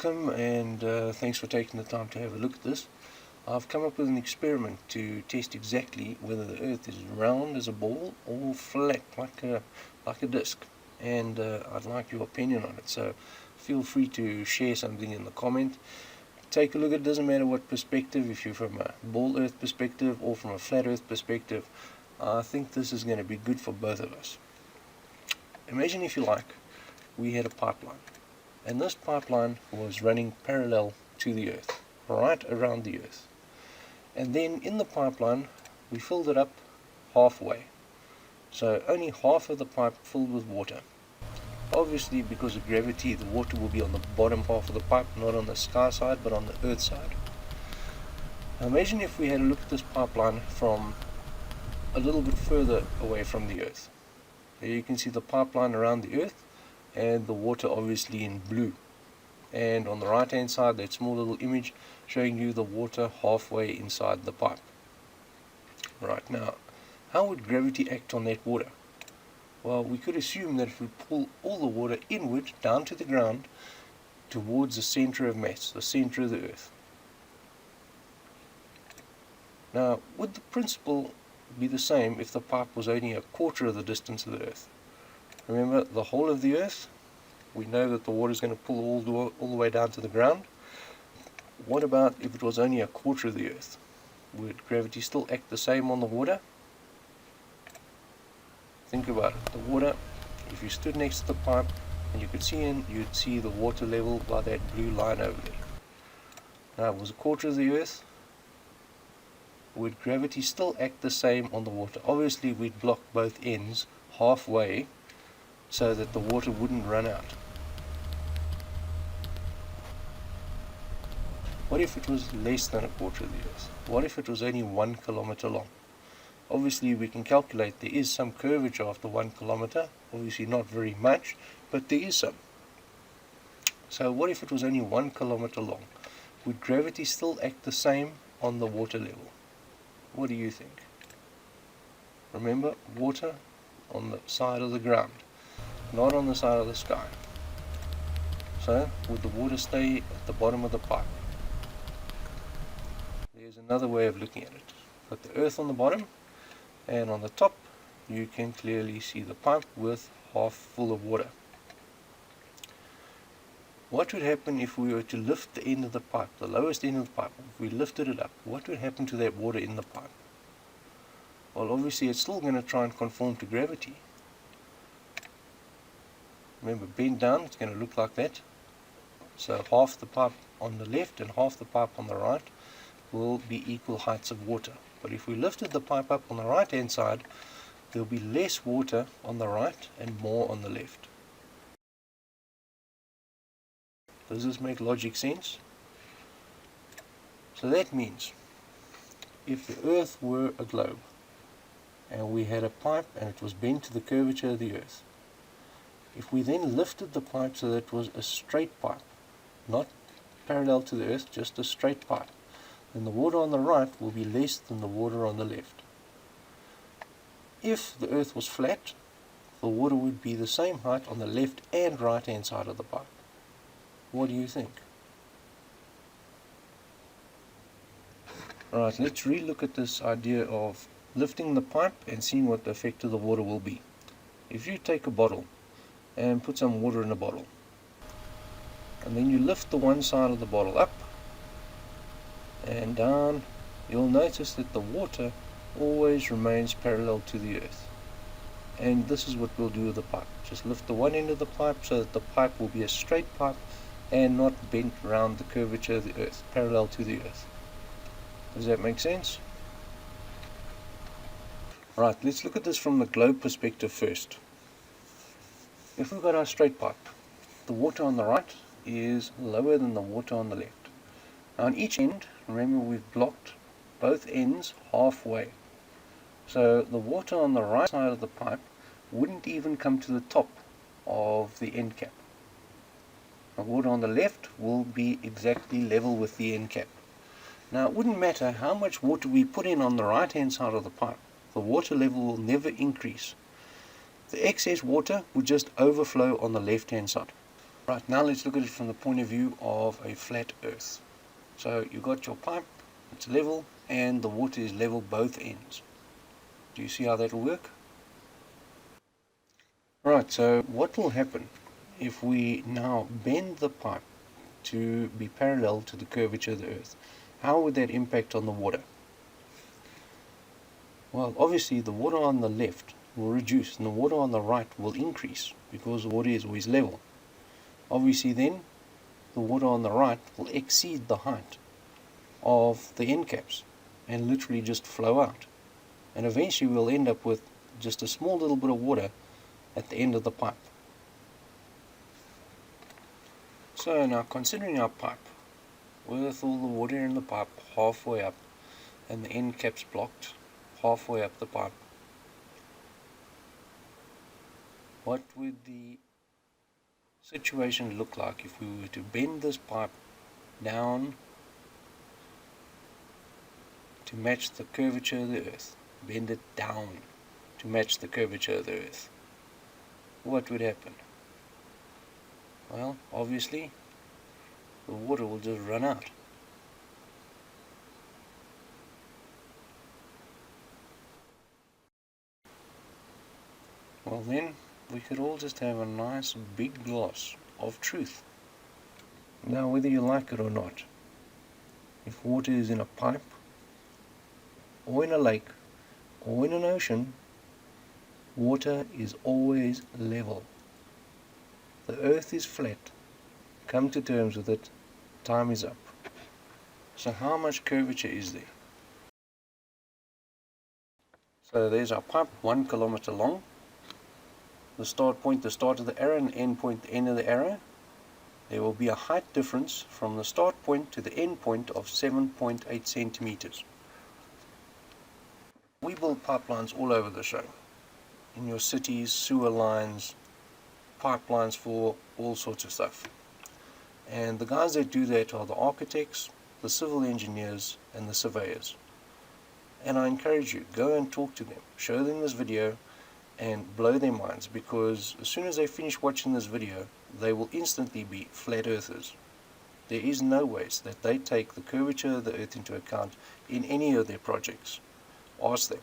welcome, and thanks for taking the time to have a look at this. I've come up with an experiment to test exactly whether the Earth is round as a ball or flat like a disc, and I'd like your opinion on it. So feel free to share something in the comment. Take a look. It doesn't matter what perspective, if you're from a ball Earth perspective or from a flat Earth perspective. I think this is going to be good for both of us. Imagine, if you like, we had a pipeline, and this pipeline was running parallel to the Earth, right around the Earth. And then in the pipeline we filled it up halfway, so only half of the pipe filled with water. Obviously, because of gravity, the water will be on the bottom half of the pipe, not on the sky side but on the Earth side. Now imagine if we had a look at this pipeline from a little bit further away from the Earth. Here you can see the pipeline around the Earth and the water obviously in blue, and on the right hand side that small little image showing you the water halfway inside the pipe. Right, now how would gravity act on that water? Well, we could assume that if we pull all the water inward down to the ground towards the center of mass, the center of the Earth. Now, would the principle be the same if the pipe was only a quarter of the distance of the Earth? Remember, the whole of the Earth, we know that the water is going to pull all the way down to the ground. What about if it was only a quarter of the Earth? Would gravity still act the same on the water? Think about it. The water, if you stood next to the pipe and you could see in, you'd see the water level by that blue line over there. Now, if it was a quarter of the Earth, would gravity still act the same on the water? Obviously, we'd block both ends halfway so that the water wouldn't run out. What if it was less than a quarter of the Earth? What if it was only 1 kilometer long? Obviously, we can calculate there is some curvature after 1 kilometer. Obviously not very much, but there is some. So what if it was only 1 kilometer long? Would gravity still act the same on the water level? What do you think? Remember, water on the side of the ground, not on the side of the sky. So would the water stay at the bottom of the pipe? There's another way of looking at it. Put the Earth on the bottom, and on the top you can clearly see the pipe with half full of water. What would happen if we were to lift the end of the pipe, the lowest end of the pipe? If we lifted it up, what would happen to that water in the pipe? Well, obviously it's still going to try and conform to gravity. Remember, bend down, it's going to look like that. So half the pipe on the left and half the pipe on the right will be equal heights of water. But if we lifted the pipe up on the right hand side, there will be less water on the right and more on the left. Does this make logic sense? So that means if the Earth were a globe and we had a pipe and it was bent to the curvature of the Earth, if we then lifted the pipe so that it was a straight pipe, not parallel to the Earth, just a straight pipe, then the water on the right will be less than the water on the left. If the Earth was flat, the water would be the same height on the left and right hand side of the pipe. What do you think? Right, let's re-look at this idea of lifting the pipe and seeing what the effect of the water will be. If you take a bottle and put some water in a bottle, and then you lift the one side of the bottle up and down, you'll notice that the water always remains parallel to the Earth. And this is what we'll do with the pipe. Just lift the one end of the pipe so that the pipe will be a straight pipe and not bent round the curvature of the Earth, parallel to the Earth. Does that make sense? Right, let's look at this from the globe perspective first. If we've got our straight pipe, the water on the right is lower than the water on the left. Now on each end, remember, we've blocked both ends halfway. So the water on the right side of the pipe wouldn't even come to the top of the end cap. The water on the left will be exactly level with the end cap. Now it wouldn't matter how much water we put in on the right hand side of the pipe, the water level will never increase. The excess water would just overflow on the left hand side. Right, now let's look at it from the point of view of a flat earth. So you've got your pipe, it's level, and the water is level both ends. Do you see how that will work? Right, so what will happen if we now bend the pipe to be parallel to the curvature of the earth? How would that impact on the water? Well, obviously the water on the left will reduce and the water on the right will increase because the water is always level. Obviously then the water on the right will exceed the height of the end caps and literally just flow out. And eventually we'll end up with just a small little bit of water at the end of the pipe. So now considering our pipe with all the water in the pipe halfway up and the end caps blocked halfway up the pipe, what would the situation look like if we were to bend this pipe down to match the curvature of the earth? Bend it down to match the curvature of the earth. What would happen? Well, obviously the water will just run out. Well then, we could all just have a nice big glass of truth. Now whether you like it or not, if water is in a pipe, or in a lake, or in an ocean, water is always level. The earth is flat. Come to terms with it. Time is up. So how much curvature is there? So there's our pipe, 1 kilometer long. The start point, the start of the arrow, and end point, the end of the arrow. There will be a height difference from the start point to the end point of 7.8 centimeters. We build pipelines all over the show. In your cities, sewer lines, pipelines for all sorts of stuff. And the guys that do that are the architects, the civil engineers, and the surveyors. And I encourage you, go and talk to them, show them this video, and blow their minds, because as soon as they finish watching this video, they will instantly be flat earthers. There is no ways that they take the curvature of the earth into account in any of their projects. Ask them.